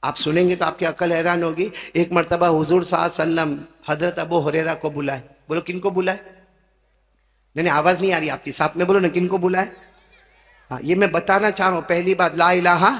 آپ سنیں گے تو آپ کی عقل حیران ہوگی. ایک مرتبہ حضور صلی اللہ علیہ وسلم حضرت ابو ہریرہ کو بلائے. بولو کن کو بلائے؟ نہیں آواز نہیں آ رہی آپ کی, ساتھ میں بولو نا, کن کو بلائے؟ ہاں یہ میں بتانا چاہ رہا ہوں. پہلی بات لا الہ,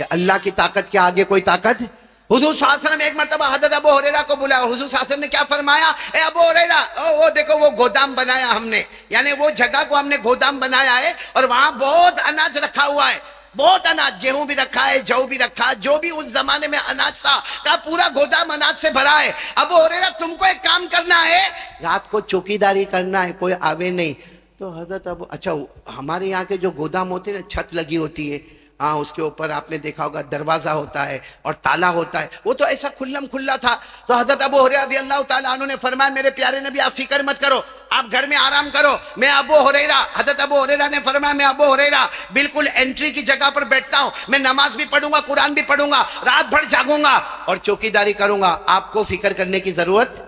اللہ کی طاقت کے آگے کوئی طاقت. حضور صلی اللہ علیہ وسلم ایک مرتبہ حضرت ابو ہریرہ کو بلایا. حضور صلی اللہ علیہ وسلم نے کیا فرمایا؟ اے ابو ہریرہ, وہ دیکھو وہ گودام بنایا ہم نے, یعنی وہ جگہ کو ہم نے گودام بنایا ہے اور وہاں بہت اناج رکھا ہوا ہے, بہت اناج, گیہوں بھی رکھا ہے, جو بھی رکھا, جو بھی اس زمانے میں اناج تھا, کہا پورا گودام اناج سے بھرا ہے. ابو ہریرہ تم کو ایک کام کرنا ہے, رات کو چوکیداری کرنا ہے, کوئی آوے نہیں. تو حضرت ابو, اچھا ہمارے یہاں کے جو گودام ہوتے ہیں نا, چھت لگی ہوتی ہے, ہاں اس کے اوپر آپ نے دیکھا ہوگا دروازہ ہوتا ہے اور تالا ہوتا ہے, وہ تو ایسا کھلم کھلا تھا. تو حضرت ابو ہریرہ رضی اللہ تعالیٰ عنہ نے فرمایا میرے پیارے نبی آپ فکر مت کرو, آپ گھر میں آرام کرو, میں ابو ہریرہ, حضرت ابو ہریرہ نے فرمایا میں ابو ہریرہ بالکل انٹری کی جگہ پر بیٹھتا ہوں, میں نماز بھی پڑھوں گا, قرآن بھی پڑھوں گا, رات بھر جاگوں گا اور چوکیداری کروں گا, آپ کو فکر کرنے کی ضرورت,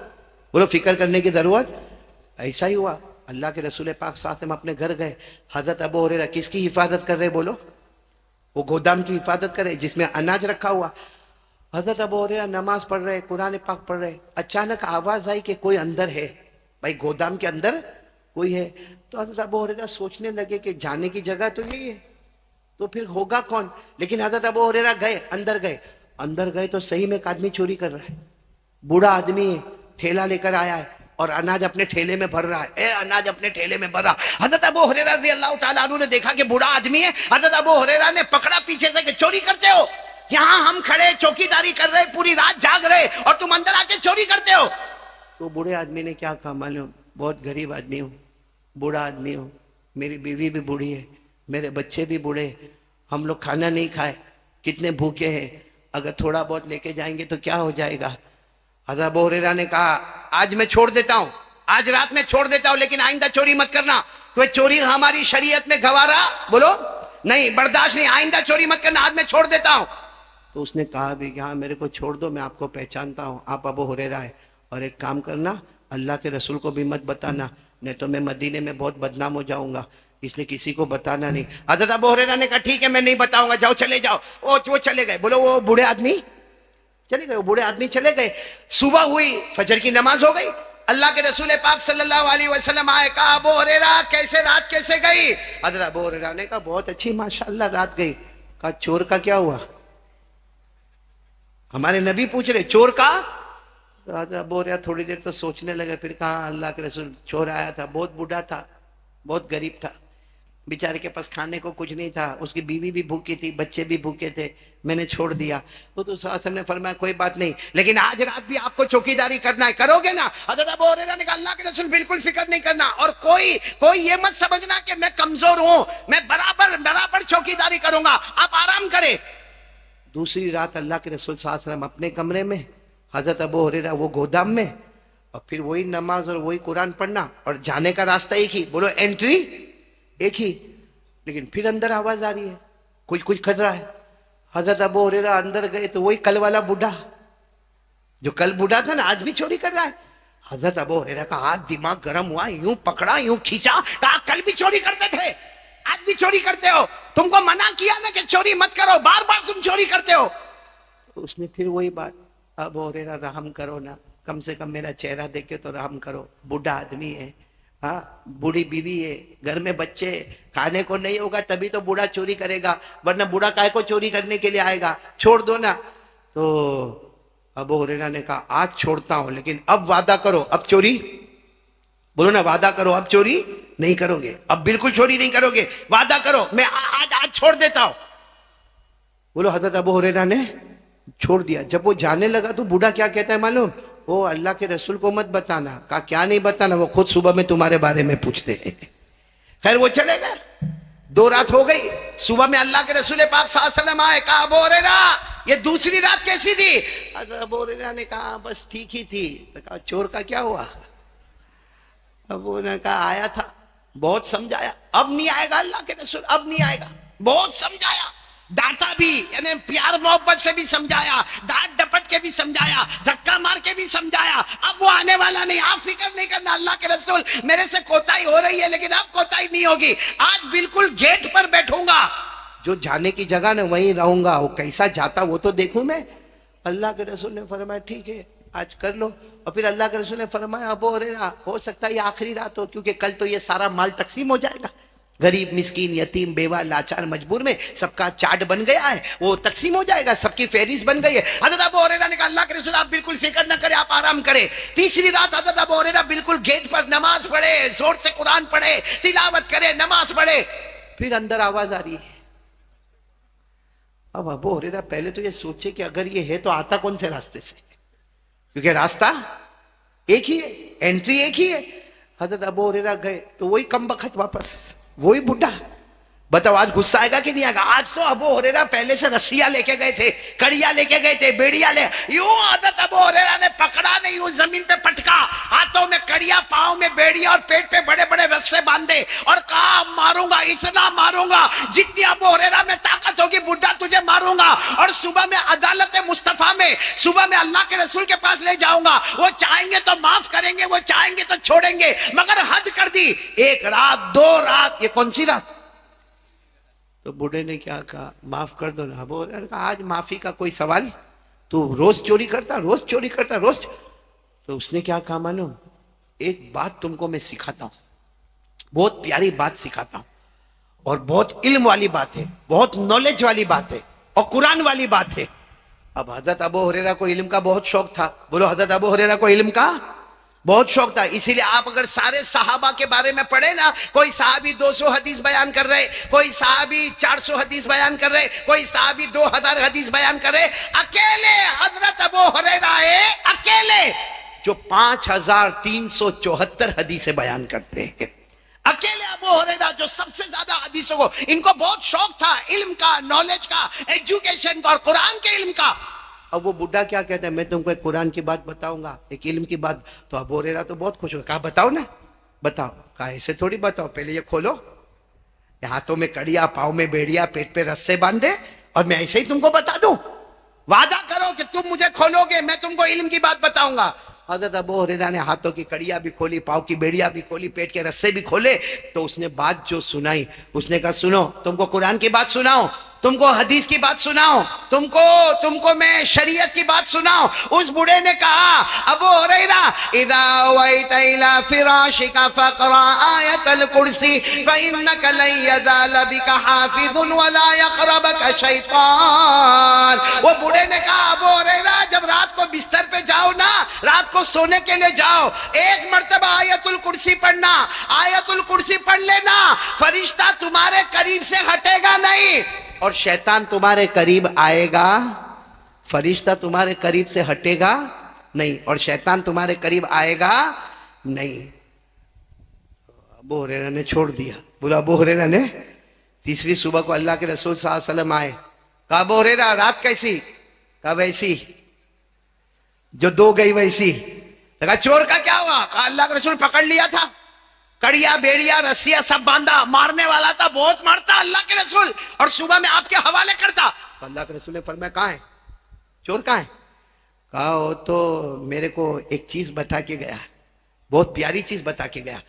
بولو فکر کرنے کی ضرورت. ایسا ہی ہوا. اللہ کے رسول پاک صلی اللہ علیہ وسلم اپنے گھر گئے. حضرت ابو ہریرہ کس کی حفاظت کر رہے؟ بولو, وہ گودام کی حفاظت کرے جس میں اناج رکھا ہوا. حضرت ابو ہریرہ نماز پڑھ رہے, قرآن پاک پڑھ رہے, اچانک آواز آئی کہ کوئی اندر ہے. بھائی گودام کے اندر کوئی ہے. تو حضرت ابو ہریرہ سوچنے لگے کہ جانے کی جگہ تو یہی ہے, تو پھر ہوگا کون. لیکن حضرت ابو ہریرہ گئے, اندر گئے تو صحیح میں ایک آدمی چوری کر رہا ہے. بوڑھا آدمی ہے, ٹھیلا لے کر آیا ہے اور اناج اپنے ٹھیلے میں بھر رہا ہے, اناج اپنے ٹھیلے میں بھر رہا. حضرت ابو ہریرہ رضی اللہ تعالیٰ عنہ نے دیکھا کہ بوڑھا آدمی ہے. حضرت ابو ہریرہ نے پکڑا پیچھے سے کہ چوری کرتے ہو, یہاں ہم کھڑے چوکیداری کر رہے, پوری رات جاگ رہے, اور تم اندر آ کے چوری کرتے ہو. تو بوڑھے آدمی نے کیا کہا معلوم, بہت غریب آدمی ہوں, بوڑھا آدمی ہوں, میری بیوی بھی بوڑھی ہے, میرے بچے بھی بوڑھے, ہم لوگ کھانا نہیں کھائے, کتنے بھوکے ہیں, اگر تھوڑا بہت لے کے جائیں گے تو کیا ہو جائے گا. حضرت ابو ہریرہ نے کہا آج میں چھوڑ دیتا ہوں, آج رات میں چھوڑ دیتا ہوں, لیکن آئندہ چوری مت کرنا, کوئی چوری ہماری شریعت میں گوارا, بولو نہیں, برداشت نہیں, آئندہ چوری مت کرنا, آج میں چھوڑ دیتا ہوں. تو اس نے کہا بھی کہ ہاں میرے کو چھوڑ دو, میں آپ کو پہچانتا ہوں, آپ ابو ہریرہ ہے, اور ایک کام کرنا, اللہ کے رسول کو بھی مت بتانا, نہیں تو میں مدینے میں بہت بدنام ہو جاؤں گا, اس لیے کسی کو بتانا نہیں. حضرت ابو ہریرہ نے کہا ٹھیک ہے میں نہیں بتاؤں گا, جاؤ چلے جاؤ. وہ چلے گئے. بولو وہ بوڑھے آدمی چلے گئے, وہ بوڑھے آدمی چلے گئے. صبح ہوئی, فجر کی نماز ہو گئی, اللہ کے رسول پاک صلی اللہ علیہ وسلم آئے. کہا ابو ہریرہ کیسے رات کیسے گئی؟ حضرت ابو ہریرہ نے کہا بہت اچھی ماشاءاللہ رات گئی. کہا چور کا کیا ہوا؟ ہمارے نبی پوچھ رہے چور کا. حضرت ابو ہریرہ تھوڑی دیر تو سوچنے لگے, پھر کہا اللہ کے رسول چور آیا تھا, بہت بوڑھا تھا, بہت غریب تھا, بیچارے کے پاس کھانے کو کچھ نہیں تھا, اس کی بیوی بھی بھوکی تھی, بچے بھی بھوکے تھے, میں نے چھوڑ دیا. وہ تو صلی اللہ علیہ وسلم نے فرمایا کوئی بات نہیں, لیکن آج رات بھی آپ کو چوکیداری کرنا ہے, کرو گے نا؟ حضرت ابو ہریرہ نے کہا اللہ کے رسول بالکل فکر نہیں کرنا, اور کوئی یہ مت سمجھنا کہ میں کمزور ہوں, میں برابر چوکیداری کروں گا, آپ آرام کریں. دوسری رات اللہ کے رسول صلی اللہ علیہ وسلم اپنے کمرے میں, حضرت ابو ہریرہ وہ گودام میں, اور پھر وہی نماز اور وہی قرآن پڑھنا, اور جانے کا راستہ ایک ہی, بولو انٹری ایک ہی. لیکن پھر اندر آواز آ رہی ہے, کچھ کر رہا ہے. حضرت ابو ہریرہ اندر گئے تو وہی کل والا بوڑھا, جو کل بوڑھا تھا نا, آج بھی چوری کر رہا ہے. حضرت ابو ہریرہ کا آج دماغ گرم ہوا, یوں پکڑا, یوں کھینچا, کہا کل بھی چوری کرتے تھے, آج بھی چوری کرتے ہو, تم کو منع کیا نا کہ چوری مت کرو, بار بار تم چوری کرتے ہو. تو اس نے پھر وہی بات, ابو ہریرہ رحم کرو نا, کم سے کم میرا چہرہ دیکھ کے تو رحم کرو, بوڑھا آدمی ہے, ہاں بوڑھی بیوی ہے, گھر میں بچے, کھانے کو نہیں ہوگا تبھی تو بوڑھا چوری کرے گا, ورنہ بوڑھا کائے کو چوری کرنے کے لیے آئے گا, چھوڑ دو نا. تو ابو ہریرہ نے کہا آج چھوڑتا ہوں, لیکن اب وعدہ کرو, اب چوری, بولو نا وعدہ کرو, اب چوری نہیں کرو گے, اب بالکل چوری نہیں کرو گے, وعدہ کرو, میں آج چھوڑ دیتا ہوں. بولو حضرت ابو ہریرہ نے چھوڑ دیا. جب وہ جانے لگا تو بوڑھا کیا کہتا ہے معلوم, وہ اللہ کے رسول کو مت بتانا. کہا کیا نہیں بتانا, وہ خود صبح میں تمہارے بارے میں پوچھتے ہیں. خیر وہ چلے گئے, 2 رات ہو گئی, صبح میں اللہ کے رسول پاک صلی اللہ علیہ وسلم آئے. کہا ابو ہریرہ یہ دوسری رات کیسی تھی؟ حضرت ابو ہریرہ نے کہا بس ٹھیک ہی تھی. کہا چور کا کیا ہوا؟ ابو نے کہا آیا تھا, بہت سمجھایا, اب نہیں آئے گا اللہ کے رسول, اب نہیں آئے گا, بہت سمجھایا, ڈانٹا بھی, یعنی پیار محبت سے بھی سمجھایا, ڈانٹ ڈپٹ کے بھی سمجھایا, دھکا مار کے بھی سمجھایا, اب وہ آنے والا نہیں, آپ فکر نہیں کرنا اللہ کے رسول, میرے سے کوتاہی ہو رہی ہے لیکن اب کوتاہی نہیں ہوگی, آج بالکل گیٹ پر بیٹھوں گا, جو جانے کی جگہ نا وہیں رہوں گا، وہ کیسا جاتا وہ تو دیکھوں میں۔ اللہ کے رسول نے فرمایا ٹھیک ہے آج کر لو۔ اور پھر اللہ کے رسول نے فرمایا ابو ہریرہ ہو سکتا ہے یہ آخری رات ہو، کیونکہ کل تو یہ سارا مال تقسیم ہو جائے گا، غریب مسکین یتیم بیوہ لاچار مجبور میں سب کا چارٹ بن گیا ہے، وہ تقسیم ہو جائے گا، سب کی فہرست بن گئی ہے۔ حضرت ابو ہریرہ نے کہا اللہ کے رسول آپ بالکل فکر نہ کریں، آپ آرام کریں۔ تیسری رات حضرت ابو ہریرہ بالکل گیٹ پر نماز پڑھے، زور سے قرآن پڑھے، تلاوت کرے، نماز پڑھے۔ پھر اندر آواز آ رہی ہے۔ اب ابو ہریرہ پہلے تو یہ سوچے کہ اگر یہ ہے تو آتا کون سے راستے سے، کیونکہ راستہ ایک ہی ہے، انٹری ایک ہی ہے۔ حضرت ابو ہریرہ گئے تو وہی کم بخت واپس، وہی بڈھا۔ بتاؤ آج غصہ آئے گا کہ نہیں آئے گا؟ آج تو ابو ہریرہ پہلے سے رسیاں لے کے گئے تھے، کڑیاں لے کے گئے تھے، بیڑیاں لے، یوں حضرت ابو ہریرہ نے پکڑا نہیں، یوں زمین پہ پٹکا، ہاتھوں میں کڑیاں، پاؤں میں بیڑیاں اور پیٹ پہ بڑے بڑے رسے باندھے اور کہا ماروں گا، اتنا ماروں گا جتنی ابو ہریرہ میں طاقت ہوگی، بڈھا تجھے ماروں گا، اور صبح میں عدالت مصطفیٰ میں، صبح میں اللہ کے رسول کے پاس لے جاؤں گا، وہ چاہیں گے تو معاف کریں گے، وہ چاہیں گے تو چھوڑیں گے، مگر حد کر دی، ایک رات، دو رات، یہ کون سی رات؟ تو بوڑھے نے کیا کہا معاف کر دو نا۔ ابو ہریرہ نے کہا آج معافی کا کوئی سوال؟ تو روز چوری کرتا، روز چوری کرتا، روز۔ تو اس نے کیا کہا معلوم؟ ایک بات تم کو میں سکھاتا ہوں، بہت پیاری بات سکھاتا ہوں، اور بہت علم والی بات ہے، بہت نالج والی بات ہے، اور قرآن والی بات ہے۔ اب حضرت ابو ہریرہ کو علم کا بہت شوق تھا، بولو حضرت ابو ہریرہ کو علم کا بہت شوق تھا، اسی لیے آپ اگر سارے صحابہ کے بارے میں پڑھیں نا، کوئی صحابی 200 حدیث بیان کر رہے، کوئی صحابی 400 حدیث بیان کر رہے، کوئی صحابی 2000 حدیث بیان کر رہے، اکیلے حضرت ابو ہریرہ ہے، اکیلے جو 5374 حدیثیں بیان کرتے ہیں، اکیلے ابو ہریرہ جو سب سے زیادہ حدیثوں کو، ان کو بہت شوق تھا علم کا، نالج کا، ایجوکیشن کا اور قرآن کے علم کا۔ اب وہ بڈھا کیا کہتا ہے میں تم کو ایک قرآن کی بات بتاؤں گا، ایک علم کی بات۔ تو ابو ہریرہ تو بہت خوش ہو، کہا بتاؤ نا، بتاؤ۔ کہا ایسے تھوڑی بتاؤ، پہلے یہ کھولو، ہاتھوں میں کڑیا، پاؤں میں بیڑیا، پیٹ پہ رسے باندھے، اور میں ایسے ہی تم کو بتا دوں؟ وعدہ کرو کہ تم مجھے کھولو گے، میں تم کو علم کی بات بتاؤں گا۔ حضرت ابو ہریرہ نے ہاتھوں کی کڑیاں بھی کھولی، پاؤں کی بیڑیاں بھی کھولی، پیٹ کے رسے بھی کھولے، تو اس نے بات جو سنائی، اس نے کہا سنو، تم کو قرآن کی بات سناؤ، تم کو حدیث کی بات سناؤ، تم کو میں شریعت کی بات سناؤ۔ اس بوڑھے نے کہا ابو ہریرہ اذا اویت الى فراشک فقرا آیت الکرسی فانک لن یزال بک حافظ ولا یقربک شیطان۔ وہ بوڑھے نے کہا ابو ہریرہ جب رات کو بستر پہ جاؤ نا، رات کو سونے کے لیے جاؤ، ایک مرتبہ آیت الکرسی پڑھنا، آیت الکرسی پڑھ لینا، فرشتہ تمہارے قریب سے ہٹے گا نہیں، اور شیطان تمہارے قریب آئے گا، فرشتہ تمہارے قریب سے ہٹے گا نہیں، اور شیطان تمہارے قریب آئے گا نہیں۔ ابو ہریرہ نے چھوڑ دیا۔ بولا ابو ہریرہ نے تیسری صبح کو اللہ کے رسول صلی اللہ علیہ وسلم آئے، کہا ابو ہریرہ رات کیسی؟ کہا ویسی جو دو گئی ویسی۔ کہا چور کا کیا ہوا؟ کہا اللہ کے رسول پکڑ لیا تھا، کڑیا بیڑیا رسیاں سب باندھا، مارنے والا تھا، بہت مارتا اللہ کے رسول، اور صبح میں آپ کے حوالے کرتا۔ تو اللہ کے رسول نے فرمایا کہاں ہے چور، کہاں ہے؟ کہا وہ تو میرے کو ایک چیز بتا کے گیا، بہت پیاری چیز بتا کے گیا۔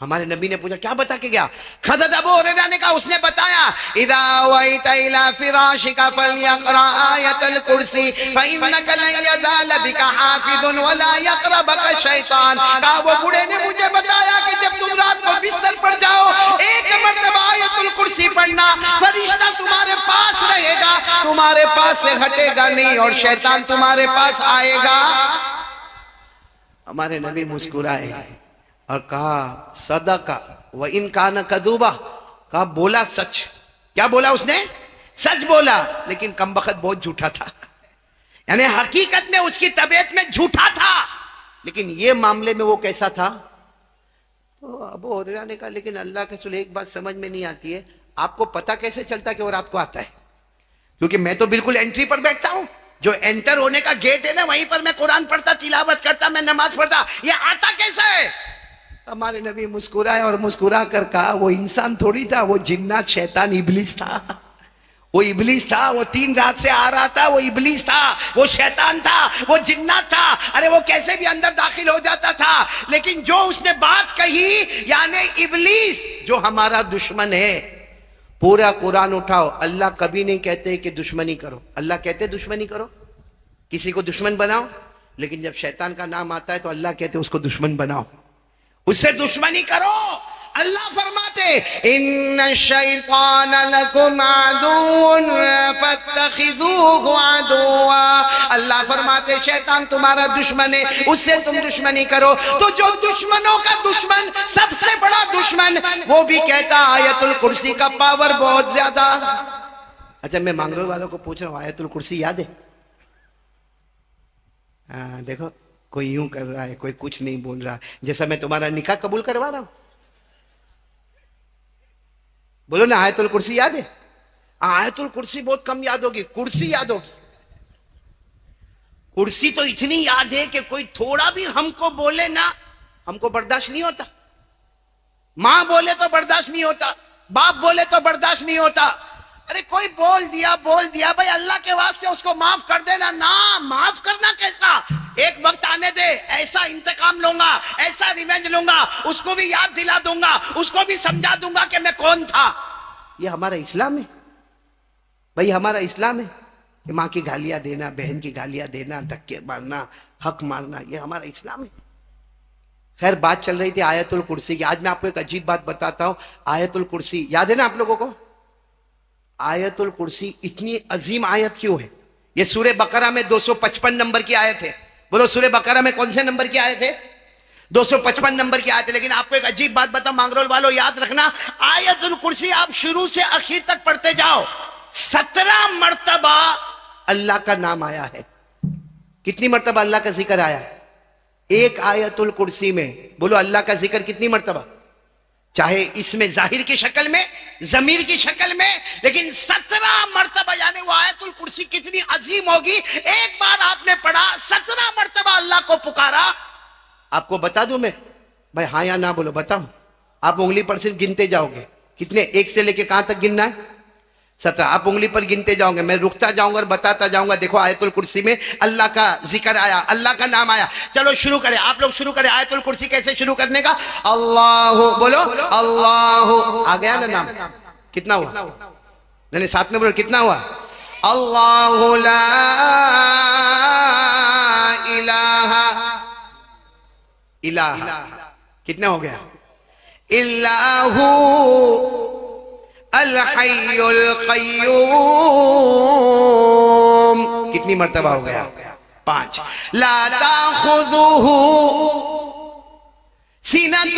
ہمارے نبی نے پوچھا کیا بتا کے گیا؟ حضرت ابو ہریرہ نے کہا اس نے بتایا اذا اویت الى فراشک فلیقرأ آیت الکرسی فانک لن یزال بک حافظ ولا یقربک شیطان۔ کہا وہ بوڑھے نے مجھے بتایا کہ جب تم رات کو بستر پر جاؤ، ایک مرتبہ آیت الکرسی پڑھنا، فرشتہ تمہارے پاس رہے گا، تمہارے پاس سے ہٹے گا نہیں، اور شیطان تمہارے پاس آئے گا۔ ہمارے نبی مسکرائے اور کہا صدقہ وَإِن كَانَ كَذُوبًا، کہا بولا سچ۔ کیا بولا اس نے؟ سچ بولا، لیکن کم بخت بہت جھوٹا تھا، یعنی حقیقت میں اس کی طبیعت میں جھوٹا تھا، لیکن یہ معاملے میں وہ کیسا تھا؟ تو ابو ہریرہ نے کہا لیکن اللہ کے رسول ایک بات سمجھ میں نہیں آتی ہے، آپ کو پتہ کیسے چلتا کہ وہ رات کو آتا ہے؟ کیونکہ میں تو بالکل انٹری پر بیٹھتا ہوں، جو انٹر ہونے کا گیٹ ہے نا وہیں پر میں قرآن پڑھتا، تلاوت کرتا، میں نماز پڑھتا، یہ آتا کیسا ہے؟ ہمارے نبی مسکرائے اور مسکرا کر کہا وہ انسان تھوڑی تھا، وہ جنات شیطان ابلیس تھا، وہ ابلیس تھا، وہ 3 رات سے آ رہا تھا، وہ ابلیس تھا، وہ شیطان تھا، وہ جنات تھا، ارے وہ کیسے بھی اندر داخل ہو جاتا تھا، لیکن جو اس نے بات کہی، یعنی ابلیس جو ہمارا دشمن ہے، پورا قرآن اٹھاؤ، اللہ کبھی نہیں کہتے کہ دشمنی کرو. اللہ کہتے دشمنی کرو، کسی کو دشمن بناؤ، لیکن جب شیطان کا نام آتا ہے تو اللہ کہتے اس کو دشمن بناؤ، اس سے دشمنی کرو. اللہ فرماتے ان الشیطان لکم عدو فاتخذوه عدوا. اللہ فرماتے شیطان تمہارا دشمن ہے، اس سے تم دشمنی کرو. تو جو دشمنوں کا دشمن، سب سے بڑا دشمن، وہ بھی کہتا آیت الکرسی کا پاور بہت زیادہ. اچھا میں مانگرول والوں کو پوچھ رہا ہوں، آیت الکرسی یاد ہے؟ ہاں دیکھو، کوئی یوں کر رہا ہے، کوئی کچھ نہیں بول رہا. جیسا میں تمہارا نکاح قبول کروا رہا ہوں، بولو نا آیت الکرسی یاد ہے؟ آیت الکرسی بہت کم یاد ہوگی، کرسی یاد ہوگی. کرسی تو اتنی یاد ہے کہ کوئی تھوڑا بھی ہم کو بولے نا، ہم کو برداشت نہیں ہوتا. ماں بولے تو برداشت نہیں ہوتا، باپ بولے تو برداشت نہیں ہوتا. ارے کوئی بول دیا بھائی اللہ کے واسطے اس کو معاف کر دینا. نا، معاف کرنا کیسا؟ ایک وقت آنے دے، ایسا انتقام لوں گا، ایسا ریونج لوں گا، اس کو بھی یاد دلا دوں گا، اس کو بھی سمجھا دوں گا کہ میں کون تھا. یہ ہمارا اسلام ہے بھائی، ہمارا اسلام ہے کہ ماں کی گالیاں دینا، بہن کی گالیاں دینا، دھکے مارنا، حق مارنا، یہ ہمارا اسلام ہے. خیر بات چل رہی تھی آیت الکرسی کی. آج میں آپ کو ایک عجیب بات بتاتا ہوں. آیت الکرسی یاد ہے نا آپ لوگوں کو؟ آیت الکرسی اتنی عظیم آیت کیوں ہے؟ یہ سورہ بقرہ میں 255 نمبر کی آیت ہے. بولو سورہ بقرہ میں کون سے نمبر کی آیت ہے؟ 255 نمبر کی آیت ہے. لیکن آپ کو ایک عجیب بات بتاؤں مانگرول والوں، یاد رکھنا، آیت الکرسی آپ شروع سے آخر تک پڑھتے جاؤ، 17 مرتبہ اللہ کا نام آیا ہے. کتنی مرتبہ اللہ کا ذکر آیا ہے ایک آیت الکرسی میں؟ بولو اللہ کا ذکر کتنی مرتبہ؟ چاہے اس میں ظاہر کی شکل میں، ضمیر کی شکل میں، لیکن 17 مرتبہ. یعنی وہ آیت الکرسی کتنی عظیم ہوگی. ایک بار آپ نے پڑھا، 17 مرتبہ اللہ کو پکارا. آپ کو بتا دوں میں بھائی، ہاں یا نہ بولو، بتاؤں. آپ انگلی پر صرف گنتے جاؤ گے. کتنے؟ ایک سے لے کے کہاں تک گننا ہے؟ 17. آپ انگلی پر گنتے جاؤں گے، میں رکتا جاؤں گا اور بتاتا جاؤں گا. دیکھو آیت الکرسی میں اللہ کا ذکر آیا، اللہ کا نام آیا. چلو شروع کریں، آپ لوگ شروع کریں. آیت الکرسی کیسے شروع کرنے کا؟ اللہ بولو، اللہ. آ گیا نا نام؟ کتنا ہوا؟ نہیں ساتھ میں بولو، کتنا ہوا؟ اللہ لا الہ الہ. کتنا ہو گیا؟ اللہ الحی القیوم. کتنی مرتبہ ہو گیا؟ 5. لا تاخذہ سنۃ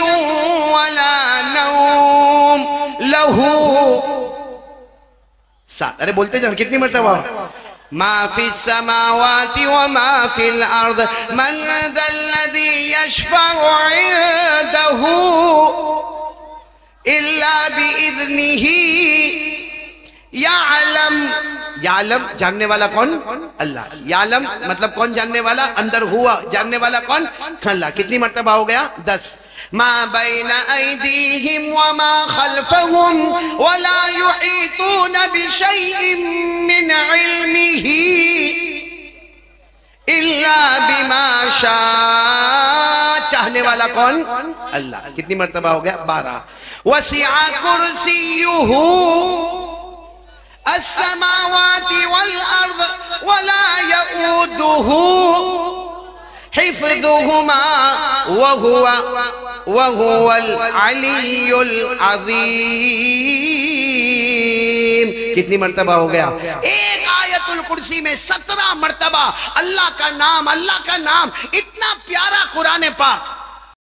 ولا نوم لہ 7. ارے بولتے جاؤ، کتنی مرتبہ ہو؟ ما فی السماوات وما فی الارض من ذا الذی یشفع عنده الا باذنہ. یعلم جاننے والا کون؟ اللہ. یعلم مطلب کون جاننے والا؟ اندر ہوا جاننے والا کون؟ اللہ. کتنی مرتبہ ہو گیا؟ 10. ما بین ایدیہم وما خلفہم ولا یحیطون بشیء من علمہ الا بما شاء. چاہنے والا کون؟ اللہ. کتنی مرتبہ ہو گیا؟ 12. وسع کرسیہ السماوات والارض ولا يؤوده حفظهما وهو العلی العظیم. کتنی مرتبہ ہو گیا؟ ایک آیت الکرسی میں 17 مرتبہ اللہ کا نام، اللہ کا نام. اتنا پیارا قرآن پاک.